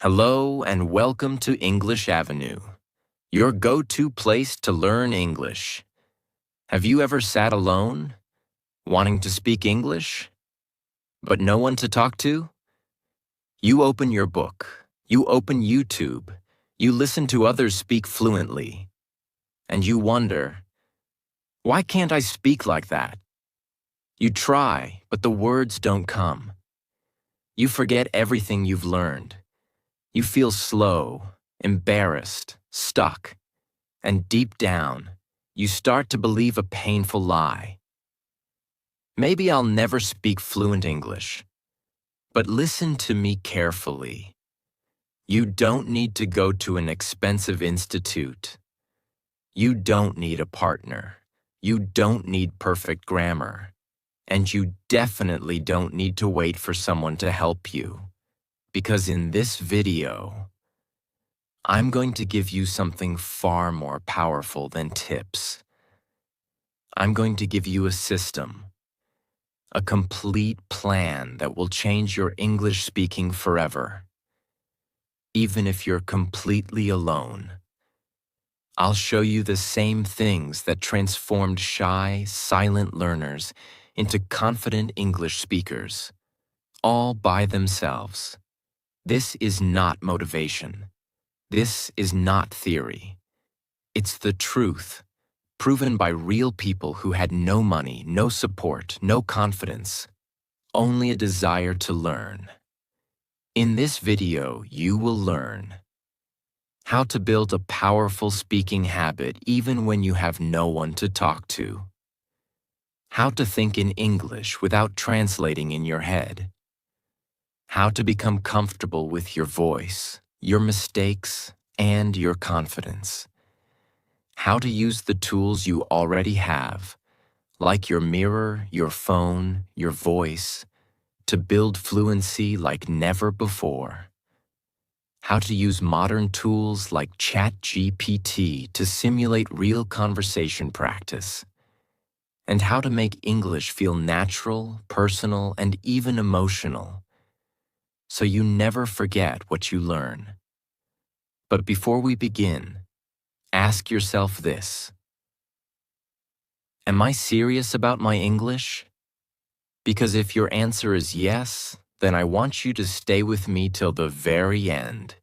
Hello and welcome to English Avenue, your go-to place to learn English. Have you ever sat alone, wanting to speak English, but no one to talk to? You open your book, you open YouTube, you listen to others speak fluently, and you wonder, why can't I speak like that? You try, but the words don't come. You forget everything you've learned. You feel slow, embarrassed, stuck, and deep down, you start to believe a painful lie. Maybe I'll never speak fluent English, but listen to me carefully. You don't need to go to an expensive institute. You don't need a partner. You don't need perfect grammar. And you definitely don't need to wait for someone to help you. Because in this video, I'm going to give you something far more powerful than tips. I'm going to give you a system, a complete plan that will change your English speaking forever. Even if you're completely alone, I'll show you the same things that transformed shy, silent learners into confident English speakers, all by themselves. This is not motivation. This is not theory. It's the truth, proven by real people who had no money, no support, no confidence, only a desire to learn. In this video, you will learn how to build a powerful speaking habit even when you have no one to talk to, how to think in English without translating in your head, how to become comfortable with your voice, your mistakes, and your confidence, how to use the tools you already have, like your mirror, your phone, your voice, to build fluency like never before, how to use modern tools like ChatGPT to simulate real conversation practice, and how to make English feel natural, personal, and even emotional, so you never forget what you learn. But before we begin, ask yourself this: am I serious about my English? Because if your answer is yes, then I want you to stay with me till the very end.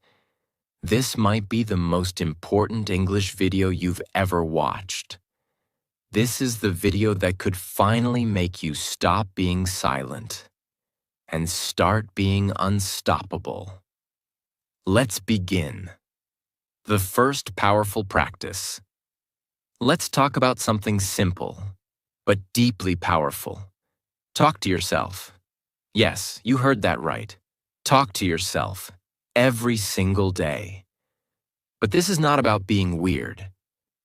This might be the most important English video you've ever watched. This is the video that could finally make you stop being silent and start being unstoppable. Let's begin. The first powerful practice. Let's talk about something simple, but deeply powerful. Talk to yourself. Yes, you heard that right. Talk to yourself every single day. But this is not about being weird.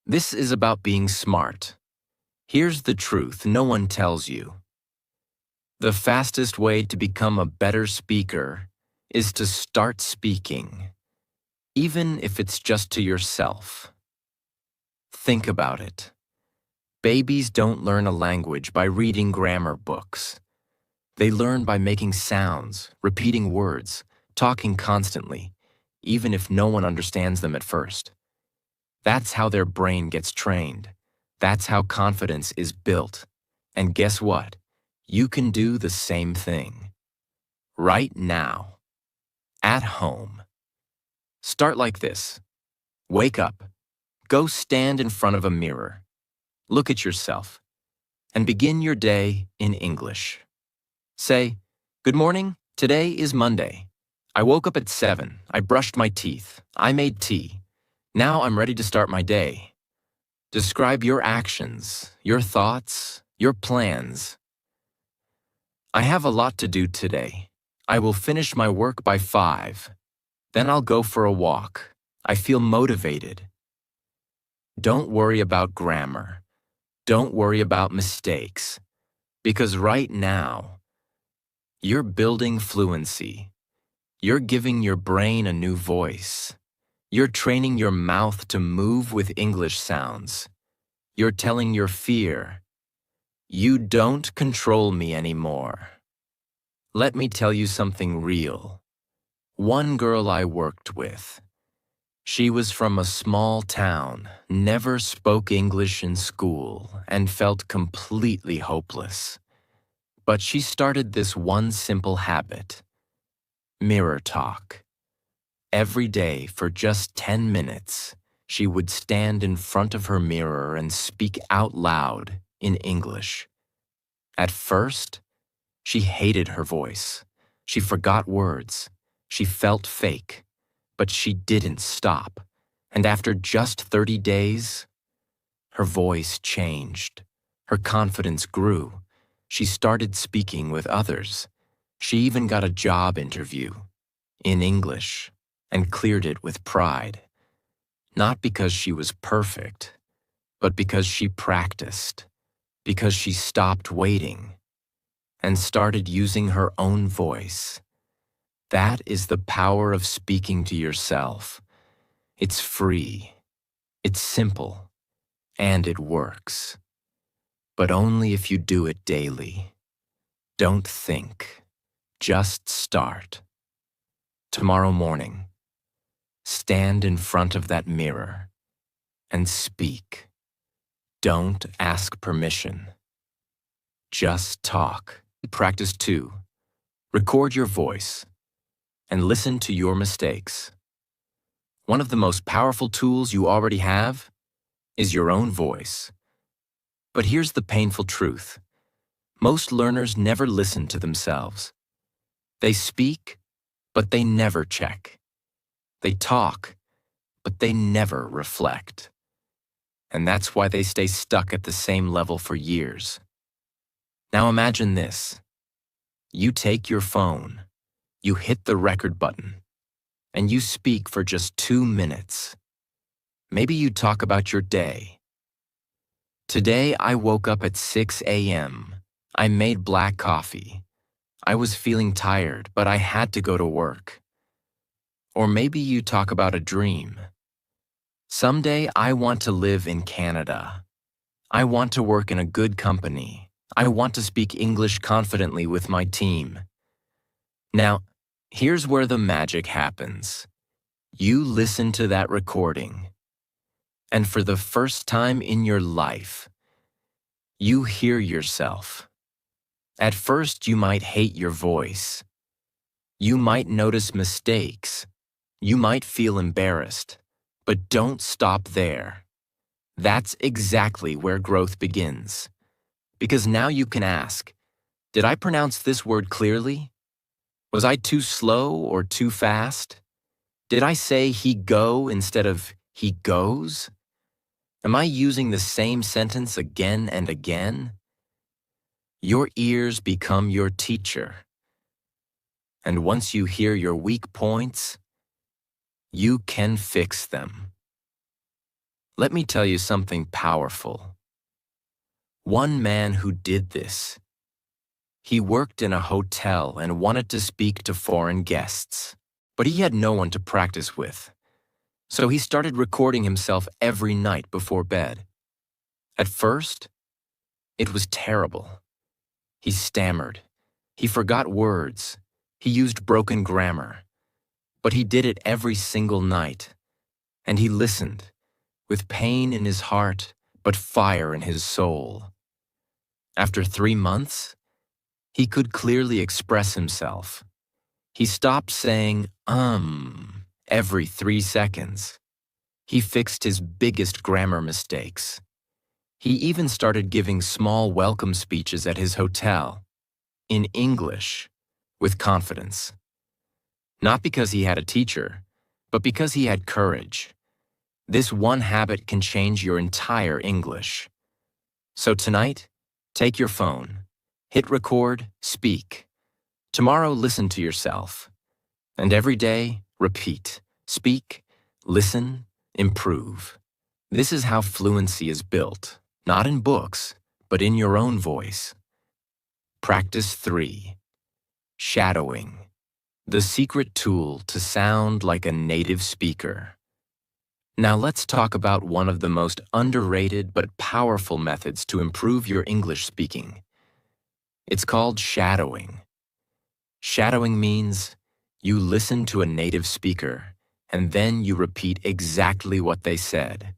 This is about being smart. Here's the truth no one tells you. The fastest way to become a better speaker is to start speaking, even if it's just to yourself. Think about it. Babies don't learn a language by reading grammar books. They learn by making sounds, repeating words, talking constantly, even if no one understands them at first. That's how their brain gets trained. That's how confidence is built. And guess what? You can do the same thing. Right now. At home. Start like this. Wake up. Go stand in front of a mirror. Look at yourself. And begin your day in English. Say, "Good morning. Today is Monday. I woke up at 7. I brushed my teeth. I made tea. Now I'm ready to start my day." Describe your actions, your thoughts, your plans. "I have a lot to do today. I will finish my work by 5. Then I'll go for a walk. I feel motivated." Don't worry about grammar. Don't worry about mistakes. Because right now, you're building fluency. You're giving your brain a new voice. You're training your mouth to move with English sounds. You're telling your fear, "You don't control me anymore." Let me tell you something real. One girl I worked with, she was from a small town, never spoke English in school, and felt completely hopeless. But she started this one simple habit: mirror talk. Every day for just 10 minutes, she would stand in front of her mirror and speak out loud in English. At first, she hated her voice. She forgot words. She felt fake. But she didn't stop. And after just 30 days, her voice changed. Her confidence grew. She started speaking with others. She even got a job interview in English and cleared it with pride. Not because she was perfect, but because she practiced, because she stopped waiting and started using her own voice. That is the power of speaking to yourself. It's free, it's simple, and it works. But only if you do it daily. Don't think, just start. Tomorrow morning, stand in front of that mirror and speak. Don't ask permission. Just talk. Practice 2. Record your voice and listen to your mistakes. One of the most powerful tools you already have is your own voice. But here's the painful truth. Most learners never listen to themselves. They speak, but they never check. They talk, but they never reflect. And that's why they stay stuck at the same level for years. Now imagine this. You take your phone, you hit the record button, and you speak for just 2 minutes. Maybe you talk about your day. Today I woke up at 6 a.m. I made black coffee. I was feeling tired, but I had to go to work. Or maybe you talk about a dream. Someday I want to live in Canada. I want to work in a good company. I want to speak English confidently with my team. Now, here's where the magic happens. You listen to that recording, and for the first time in your life, you hear yourself. At first, you might hate your voice. You might notice mistakes. You might feel embarrassed. But don't stop there. That's exactly where growth begins. Because now you can ask, did I pronounce this word clearly? Was I too slow or too fast? Did I say he go instead of he goes? Am I using the same sentence again and again? Your ears become your teacher. And once you hear your weak points, you can fix them. Let me tell you something powerful. One man who did this. He worked in a hotel and wanted to speak to foreign guests, but he had no one to practice with. So he started recording himself every night before bed. At first, it was terrible. He stammered. He forgot words. He used broken grammar. But he did it every single night. And he listened, with pain in his heart, but fire in his soul. After 3 months, he could clearly express himself. He stopped saying, every 3 seconds. He fixed his biggest grammar mistakes. He even started giving small welcome speeches at his hotel, in English, with confidence. Not because he had a teacher, but because he had courage. This one habit can change your entire English. So tonight, take your phone, hit record, speak. Tomorrow, listen to yourself. And every day, repeat, speak, listen, improve. This is how fluency is built, not in books, but in your own voice. Practice 3. Shadowing. The secret tool to sound like a native speaker. Now let's talk about one of the most underrated but powerful methods to improve your English speaking. It's called shadowing. Shadowing means You listen to a native speaker, and then you repeat exactly what they said.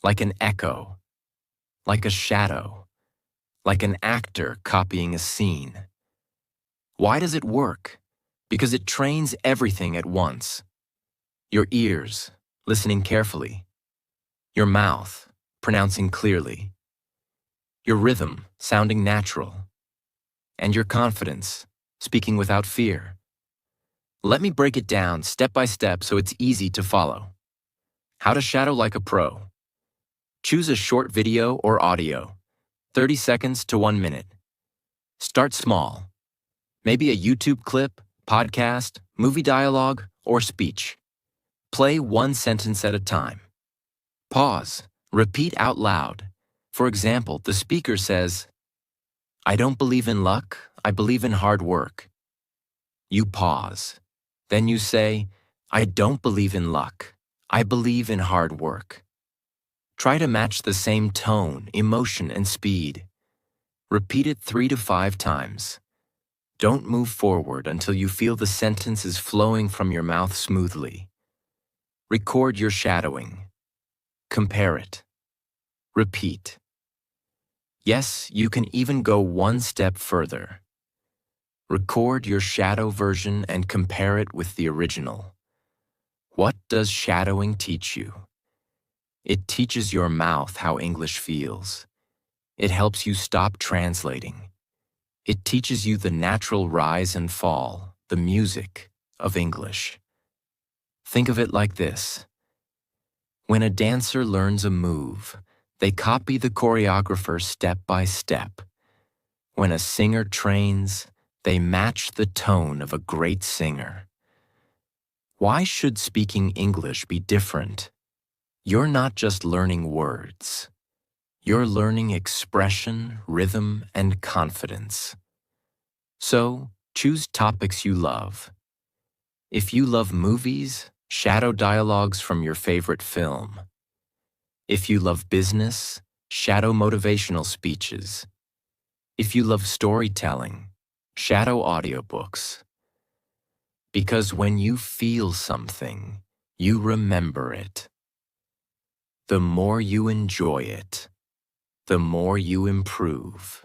Like an echo, like a shadow, like an actor copying a scene. Why does it work? Because it trains everything at once. Your ears, listening carefully. Your mouth, pronouncing clearly. Your rhythm, sounding natural. And your confidence, speaking without fear. Let me break it down step by step so it's easy to follow. How to shadow like a pro. Choose a short video or audio, 30 seconds to 1 minute. Start small. Maybe a YouTube clip, podcast, movie dialogue, or speech. Play one sentence at a time. Pause. Repeat out loud. For example, the speaker says, "I don't believe in luck, I believe in hard work." You pause. Then you say, "I don't believe in luck, I believe in hard work." Try to match the same tone, emotion, and speed. Repeat it 3 to 5 times. Don't move forward until you feel the sentence is flowing from your mouth smoothly. Record your shadowing. Compare it. Repeat. Yes, you can even go one step further. Record your shadow version and compare it with the original. What does shadowing teach you? It teaches your mouth how English feels. It helps you stop translating. It teaches you the natural rise and fall, the music of English. Think of it like this. When a dancer learns a move, they copy the choreographer step by step. When a singer trains, they match the tone of a great singer. Why should speaking English be different? You're not just learning words. You're learning expression, rhythm, and confidence. So, choose topics you love. If you love movies, shadow dialogues from your favorite film. If you love business, shadow motivational speeches. If you love storytelling, shadow audiobooks. Because when you feel something, you remember it. The more you enjoy it, the more you improve.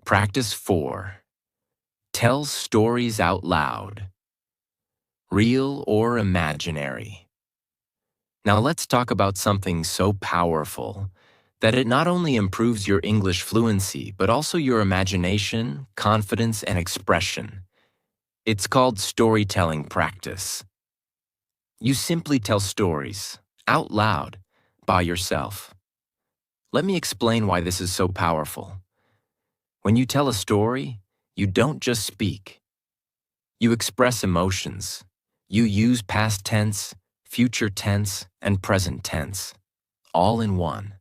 Practice 4. Tell stories out loud. Real or imaginary. Now let's talk about something so powerful that it not only improves your English fluency, but also your imagination, confidence, and expression. It's called storytelling practice. You simply tell stories, out loud, by yourself. Let me explain why this is so powerful. When you tell a story, you don't just speak. You express emotions. You use past tense, future tense, and present tense, all in one.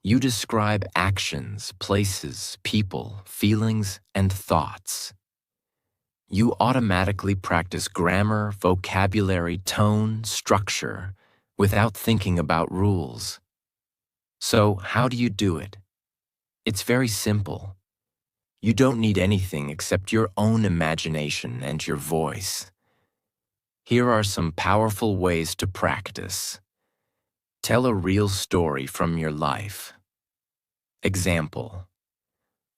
You describe actions, places, people, feelings, and thoughts. You automatically practice grammar, vocabulary, tone, structure, without thinking about rules. So, how do you do it? It's very simple. You don't need anything except your own imagination and your voice. Here are some powerful ways to practice. Tell a real story from your life. Example.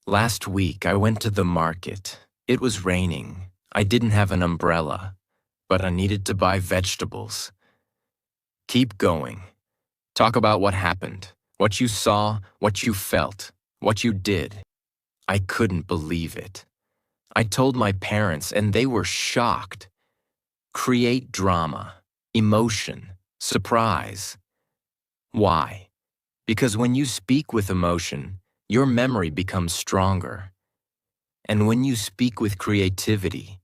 Last week I went to the market. It was raining. I didn't have an umbrella, but I needed to buy vegetables. Keep going. Talk about what happened, what you saw, what you felt, what you did. I couldn't believe it. I told my parents and they were shocked. Create drama, emotion, surprise. Why? Because when you speak with emotion, your memory becomes stronger. And when you speak with creativity,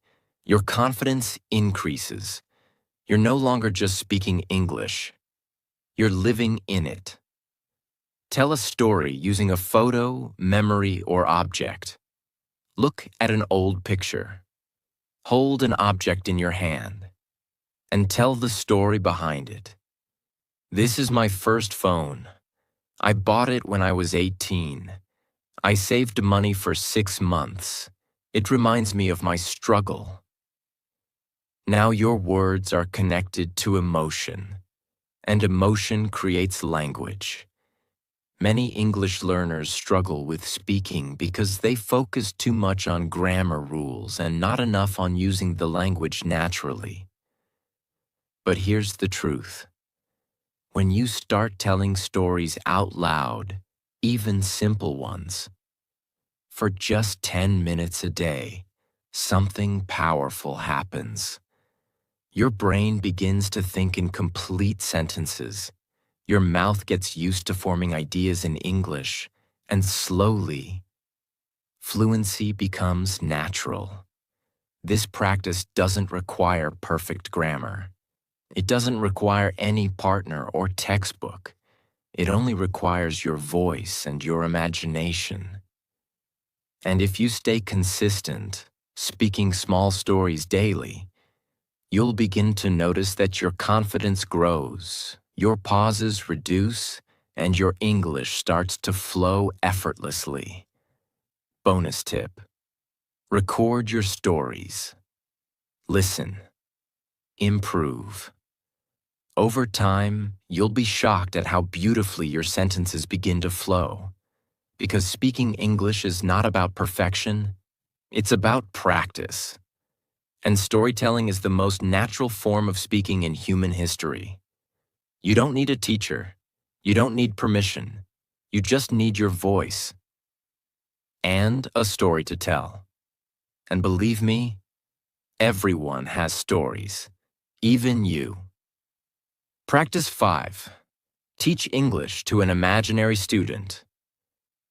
your confidence increases. You're no longer just speaking English. You're living in it. Tell a story using a photo, memory, or object. Look at an old picture. Hold an object in your hand and tell the story behind it. This is my first phone. I bought it when I was 18. I saved money for 6 months. It reminds me of my struggle. Now your words are connected to emotion, and emotion creates language. Many English learners struggle with speaking because they focus too much on grammar rules and not enough on using the language naturally. But here's the truth. When you start telling stories out loud, even simple ones, for just 10 minutes a day, something powerful happens. Your brain begins to think in complete sentences. Your mouth gets used to forming ideas in English, and slowly, fluency becomes natural. This practice doesn't require perfect grammar. It doesn't require any partner or textbook. It only requires your voice and your imagination. And if you stay consistent, speaking small stories daily, you'll begin to notice that your confidence grows, your pauses reduce, and your English starts to flow effortlessly. Bonus tip: record your stories. Listen. Improve. Over time, you'll be shocked at how beautifully your sentences begin to flow. Because speaking English is not about perfection, it's about practice. And storytelling is the most natural form of speaking in human history. You don't need a teacher. You don't need permission. You just need your voice and a story to tell. And believe me, everyone has stories, even you. Practice 5. Teach English to an imaginary student.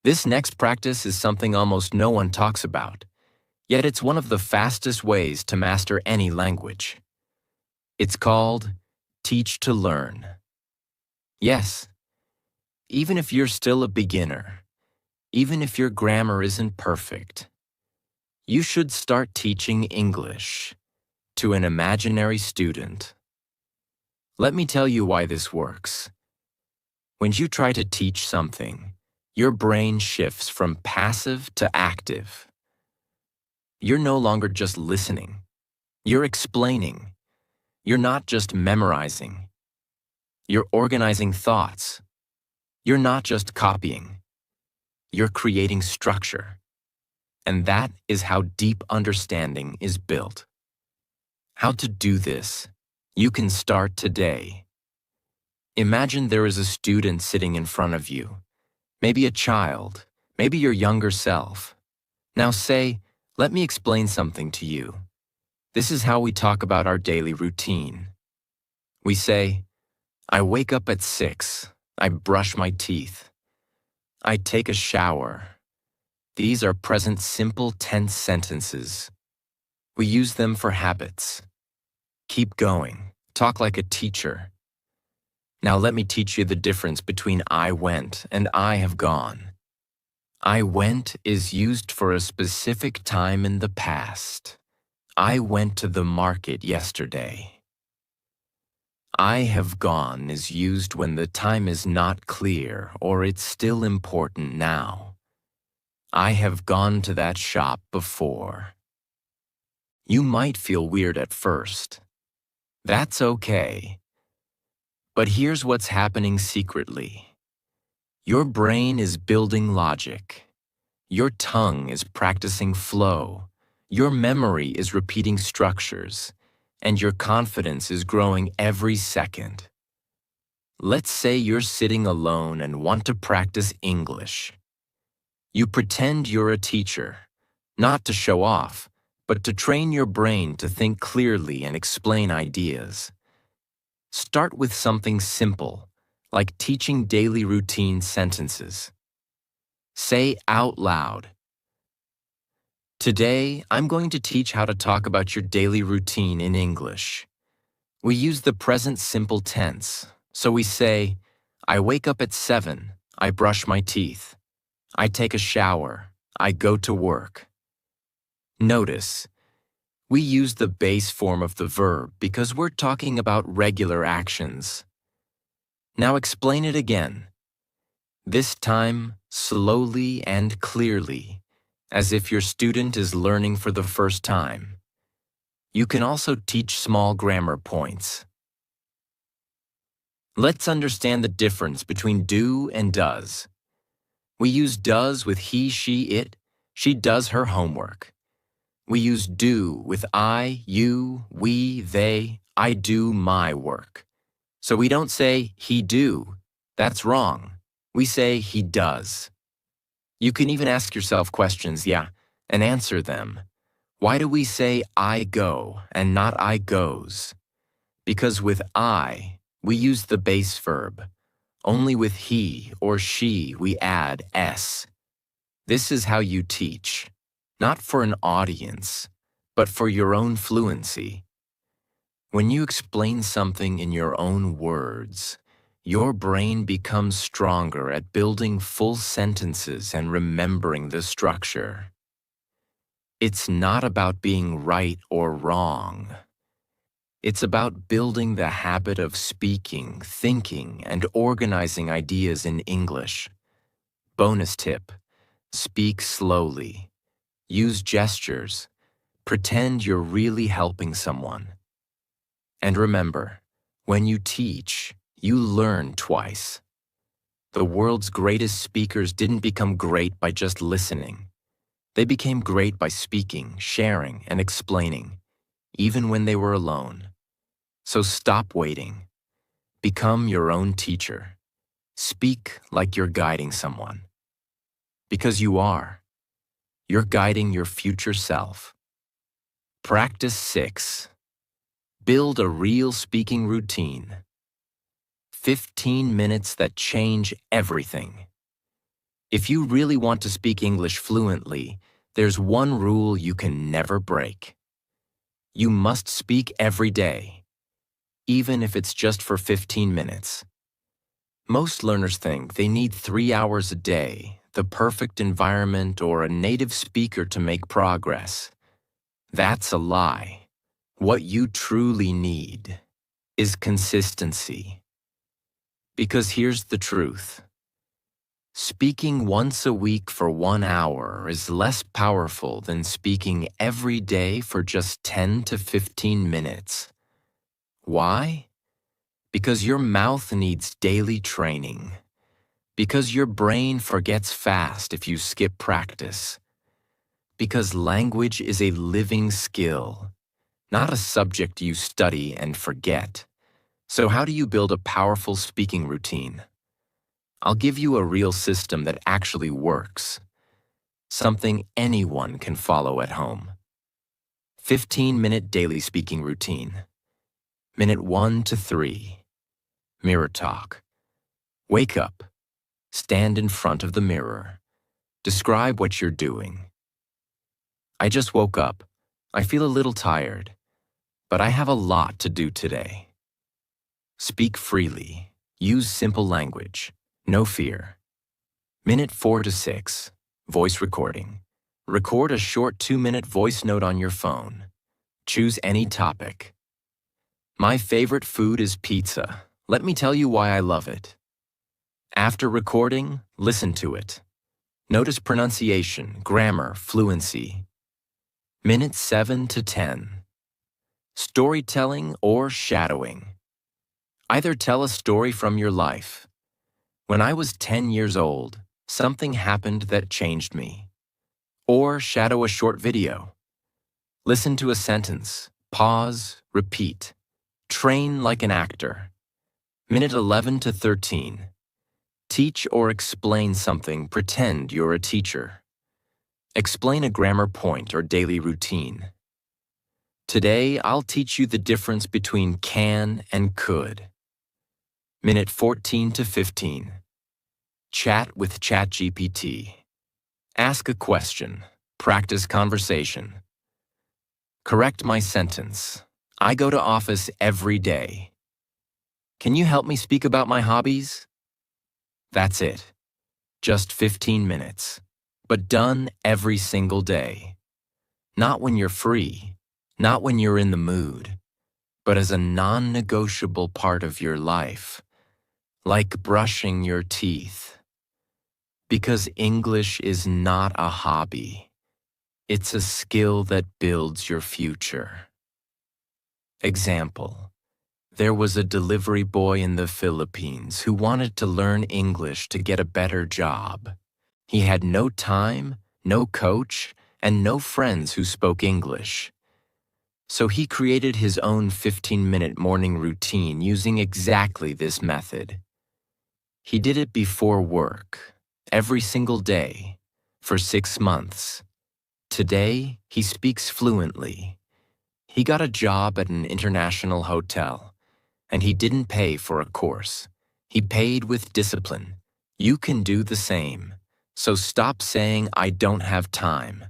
This next practice is something almost no one talks about, yet it's one of the fastest ways to master any language. It's called teach to learn. Yes, even if you're still a beginner, even if your grammar isn't perfect, you should start teaching English to an imaginary student. Let me tell you why this works. When you try to teach something, your brain shifts from passive to active. You're no longer just listening. You're explaining. You're not just memorizing. You're organizing thoughts. You're not just copying. You're creating structure. And that is how deep understanding is built. How to do this? You can start today. Imagine there is a student sitting in front of you. Maybe a child, maybe your younger self. Now say, let me explain something to you. This is how we talk about our daily routine. We say, I wake up at 6. I brush my teeth. I take a shower. These are present simple tense sentences. We use them for habits. Keep going. Talk like a teacher. Now let me teach you the difference between I went and I have gone. I went is used for a specific time in the past. I went to the market yesterday. I have gone is used when the time is not clear or it's still important now. I have gone to that shop before. You might feel weird at first. That's okay. But here's what's happening secretly. Your brain is building logic. Your tongue is practicing flow. Your memory is repeating structures. And your confidence is growing every second. Let's say you're sitting alone and want to practice English. You pretend you're a teacher, not to show off, but to train your brain to think clearly and explain ideas. Start with something simple, like teaching daily routine sentences. Say out loud, today, I'm going to teach how to talk about your daily routine in English. We use the present simple tense, so we say, I wake up at 7, I brush my teeth. I take a shower, I go to work. Notice, we use the base form of the verb because we're talking about regular actions. Now explain it again. This time, slowly and clearly, as if your student is learning for the first time. You can also teach small grammar points. Let's understand the difference between do and does. We use does with he, she, it. She does her homework. We use do with I, you, we, they. I do my work. So we don't say he do. That's wrong. We say he does. You can even ask yourself questions, and answer them. Why do we say I go and not I goes? Because with I, we use the base verb. Only with he or she, we add s. This is how you teach, not for an audience, but for your own fluency. When you explain something in your own words, your brain becomes stronger at building full sentences and remembering the structure. It's not about being right or wrong. It's about building the habit of speaking, thinking, and organizing ideas in English. Bonus tip: speak slowly. Use gestures. Pretend you're really helping someone. And remember, when you teach, you learn twice. The world's greatest speakers didn't become great by just listening. They became great by speaking, sharing, and explaining, even when they were alone. So stop waiting. Become your own teacher. Speak like you're guiding someone. Because you are. You're guiding your future self. Practice 6. Build a real speaking routine. 15 minutes that change everything. If you really want to speak English fluently, there's one rule you can never break. You must speak every day, even if it's just for 15 minutes. Most learners think they need 3 hours a day, the perfect environment, or a native speaker to make progress. That's a lie. What you truly need is consistency. Because here's the truth. Speaking once a week for 1 hour is less powerful than speaking every day for just 10 to 15 minutes. Why? Because your mouth needs daily training. Because your brain forgets fast if you skip practice. Because language is a living skill, not a subject you study and forget. So how do you build a powerful speaking routine? I'll give you a real system that actually works. Something anyone can follow at home. 15-minute daily speaking routine. Minute 1 to 3. Mirror talk. Wake up. Stand in front of the mirror. Describe what you're doing. I just woke up. I feel a little tired, but I have a lot to do today. Speak freely. Use simple language. No fear. Minute 4 to 6. Voice recording. Record a short 2-minute voice note on your phone. Choose any topic. My favorite food is pizza. Let me tell you why I love it. After recording, listen to it. Notice pronunciation, grammar, fluency. Minute 7 to 10. Storytelling or shadowing. Either tell a story from your life. When I was 10 years old, something happened that changed me. Or shadow a short video. Listen to a sentence, pause, repeat. Train like an actor. Minute 11 to 13. Teach or explain something, pretend you're a teacher. Explain a grammar point or daily routine. Today, I'll teach you the difference between can and could. Minute 14 to 15. Chat with ChatGPT. Ask a question. Practice conversation. Correct my sentence. I go to office every day. Can you help me speak about my hobbies? That's it. Just 15 minutes. But done every single day. Not when you're free. Not when you're in the mood. But as a non-negotiable part of your life. Like brushing your teeth. Because English is not a hobby. It's a skill that builds your future. Example: there was a delivery boy in the Philippines who wanted to learn English to get a better job. He had no time, no coach, and no friends who spoke English. So he created his own 15-minute morning routine using exactly this method. He did it before work, every single day, for 6 months. Today, he speaks fluently. He got a job at an international hotel, and he didn't pay for a course. He paid with discipline. You can do the same. So stop saying, "I don't have time."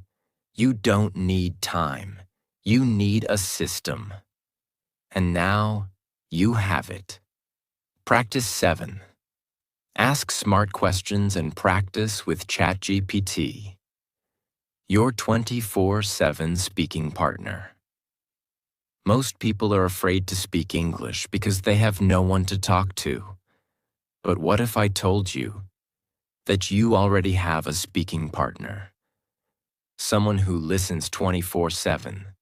You don't need time. You need a system. And now, you have it. Practice 7. Ask smart questions and practice with ChatGPT. Your 24/7 speaking partner. Most people are afraid to speak English because they have no one to talk to. But what if I told you that you already have a speaking partner? Someone who listens 24/7,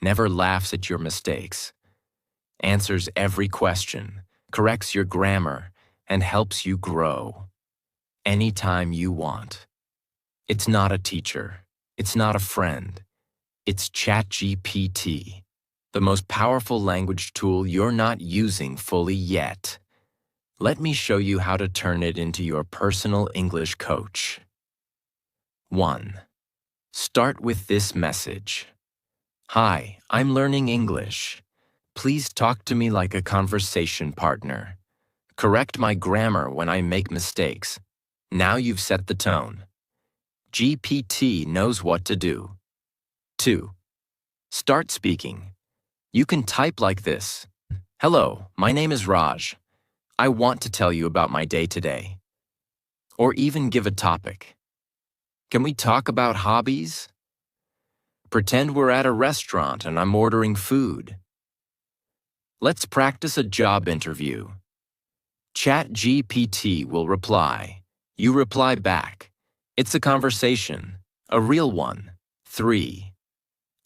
never laughs at your mistakes, answers every question, corrects your grammar, and helps you grow anytime you want. It's not a teacher. It's not a friend. It's ChatGPT, the most powerful language tool you're not using fully yet. Let me show you how to turn it into your personal English coach. 1. Start with this message. Hi, I'm learning English. Please talk to me like a conversation partner. Correct my grammar when I make mistakes. Now you've set the tone. GPT knows what to do. 2. Start speaking. You can type like this. Hello, my name is Raj. I want to tell you about my day today. Or even give a topic. Can we talk about hobbies? Pretend we're at a restaurant and I'm ordering food. Let's practice a job interview. ChatGPT will reply. You reply back. It's a conversation, a real one. 3.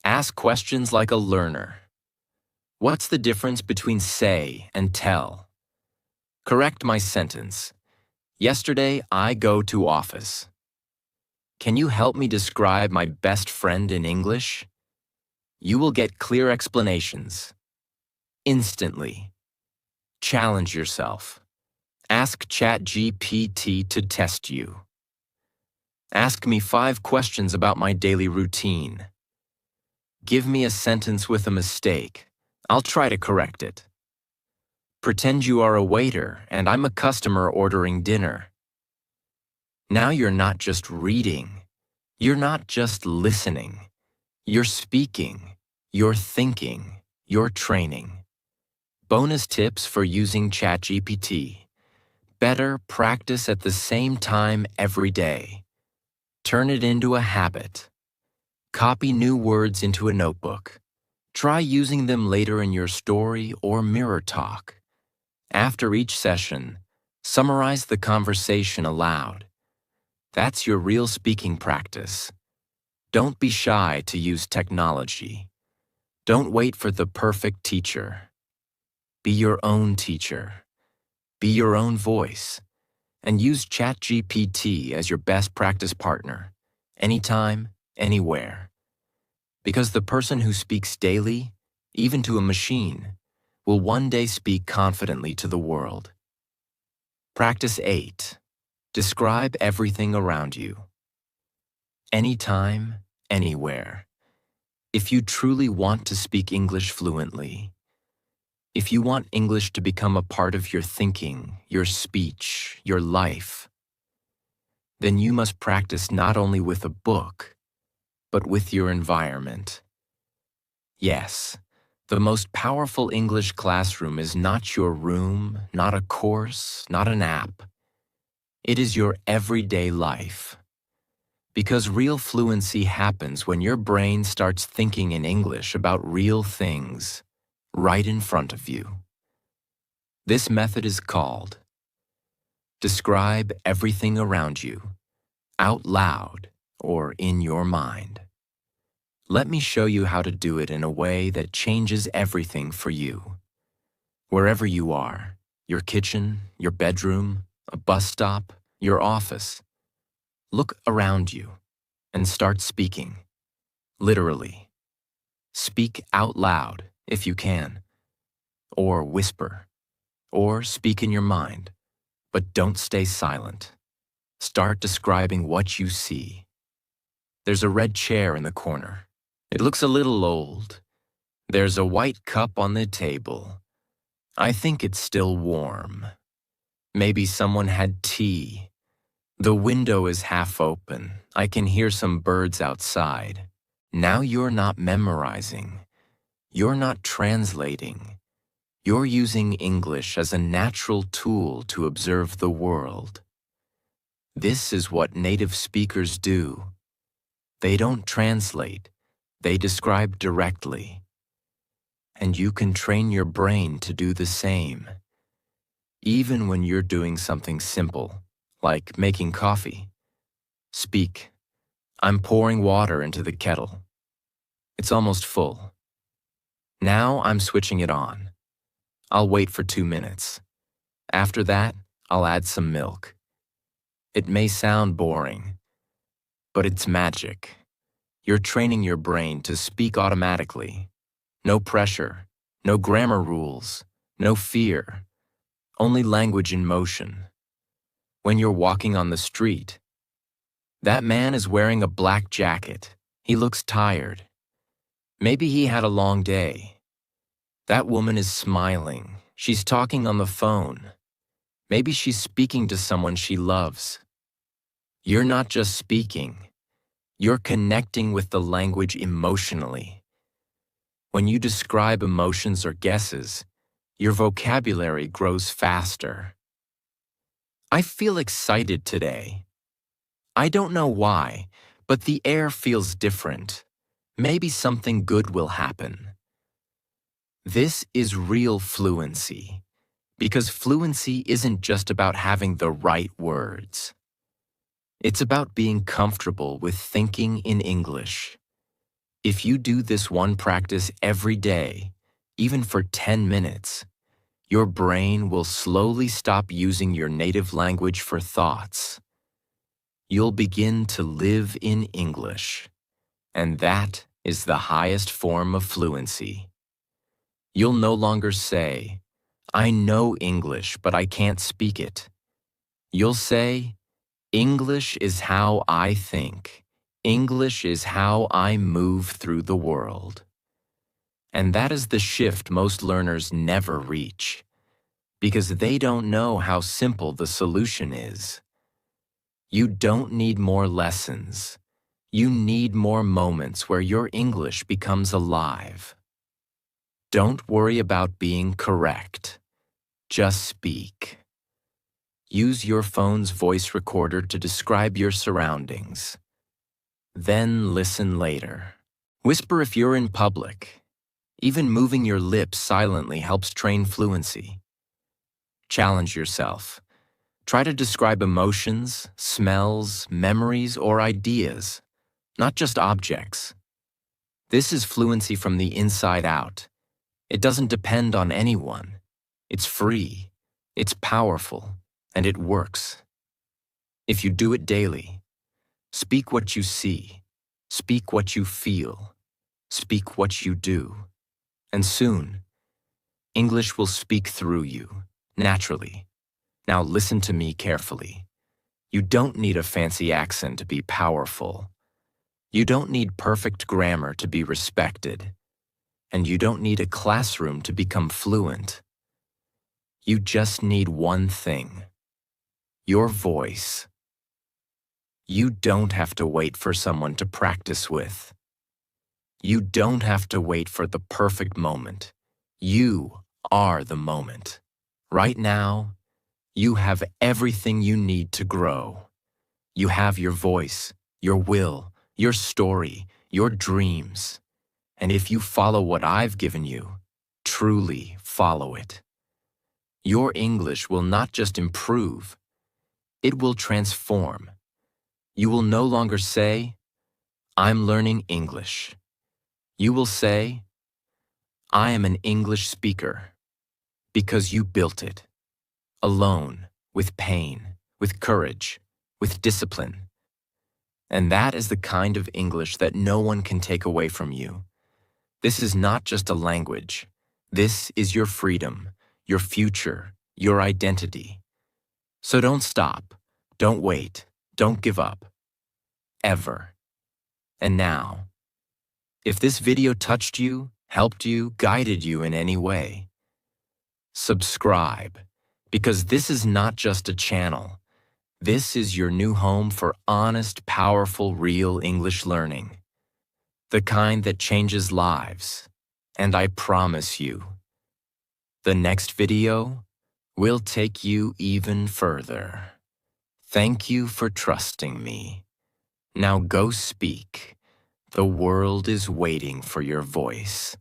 Ask questions like a learner. What's the difference between say and tell? Correct my sentence. Yesterday, I go to office. Can you help me describe my best friend in English? You will get clear explanations. Instantly. Challenge yourself. Ask ChatGPT to test you. Ask me 5 questions about my daily routine. Give me a sentence with a mistake. I'll try to correct it. Pretend you are a waiter and I'm a customer ordering dinner. Now you're not just reading. You're not just listening. You're speaking. You're thinking. You're training. Bonus tips for using ChatGPT. Better practice at the same time every day. Turn it into a habit. Copy new words into a notebook. Try using them later in your story or mirror talk. After each session, summarize the conversation aloud. That's your real speaking practice. Don't be shy to use technology. Don't wait for the perfect teacher. Be your own teacher. Be your own voice. And use ChatGPT as your best practice partner, anytime, anywhere. Because the person who speaks daily, even to a machine, will one day speak confidently to the world. Practice 8. Describe everything around you. Anytime, anywhere. If you truly want to speak English fluently, if you want English to become a part of your thinking, your speech, your life, then you must practice not only with a book, but with your environment. Yes, the most powerful English classroom is not your room, not a course, not an app. It is your everyday life. Because real fluency happens when your brain starts thinking in English about real things right in front of you. This method is called describe everything around you, out loud or in your mind. Let me show you how to do it in a way that changes everything for you. Wherever you are, your kitchen, your bedroom, a bus stop, your office, look around you and start speaking. Literally. Speak out loud if you can, or whisper, or speak in your mind, but don't stay silent. Start describing what you see. There's a red chair in the corner. It looks a little old. There's a white cup on the table. I think it's still warm. Maybe someone had tea. The window is half open. I can hear some birds outside. Now you're not memorizing. You're not translating. You're using English as a natural tool to observe the world. This is what native speakers do. They don't translate. They describe directly. And you can train your brain to do the same. Even when you're doing something simple, like making coffee. Speak. I'm pouring water into the kettle. It's almost full. Now I'm switching it on. I'll wait for 2 minutes. After that, I'll add some milk. It may sound boring, but it's magic. You're training your brain to speak automatically. No pressure, no grammar rules, no fear, only language in motion. When you're walking on the street, that man is wearing a black jacket. He looks tired. Maybe he had a long day. That woman is smiling. She's talking on the phone. Maybe she's speaking to someone she loves. You're not just speaking. You're connecting with the language emotionally. When you describe emotions or guesses, your vocabulary grows faster. I feel excited today. I don't know why, but the air feels different. Maybe something good will happen. This is real fluency, because fluency isn't just about having the right words. It's about being comfortable with thinking in English. If you do this one practice every day, even for 10 minutes, your brain will slowly stop using your native language for thoughts. You'll begin to live in English, and that is the highest form of fluency. You'll no longer say, I know English, but I can't speak it. You'll say, English is how I think. English is how I move through the world. And that is the shift most learners never reach, because they don't know how simple the solution is. You don't need more lessons. You need more moments where your English becomes alive. Don't worry about being correct. Just speak. Use your phone's voice recorder to describe your surroundings. Then listen later. Whisper if you're in public. Even moving your lips silently helps train fluency. Challenge yourself. Try to describe emotions, smells, memories, or ideas, not just objects. This is fluency from the inside out. It doesn't depend on anyone. It's free, it's powerful, and it works. If you do it daily, speak what you see, speak what you feel, speak what you do, and soon, English will speak through you, naturally. Now listen to me carefully. You don't need a fancy accent to be powerful. You don't need perfect grammar to be respected. And you don't need a classroom to become fluent. You just need one thing: your voice. You don't have to wait for someone to practice with. You don't have to wait for the perfect moment. You are the moment. Right now, you have everything you need to grow. You have your voice, your will, your story, your dreams. And if you follow what I've given you, truly follow it, your English will not just improve, it will transform. You will no longer say, I'm learning English. You will say, I am an English speaker, because you built it, alone, with pain, with courage, with discipline. And that is the kind of English that no one can take away from you. This is not just a language. This is your freedom, your future, your identity. So don't stop, don't wait, don't give up. Ever. And now, if this video touched you, helped you, guided you in any way, subscribe, because this is not just a channel. This is your new home for honest, powerful, real English learning. The kind that changes lives. And I promise you, the next video will take you even further. Thank you for trusting me. Now go speak. The world is waiting for your voice.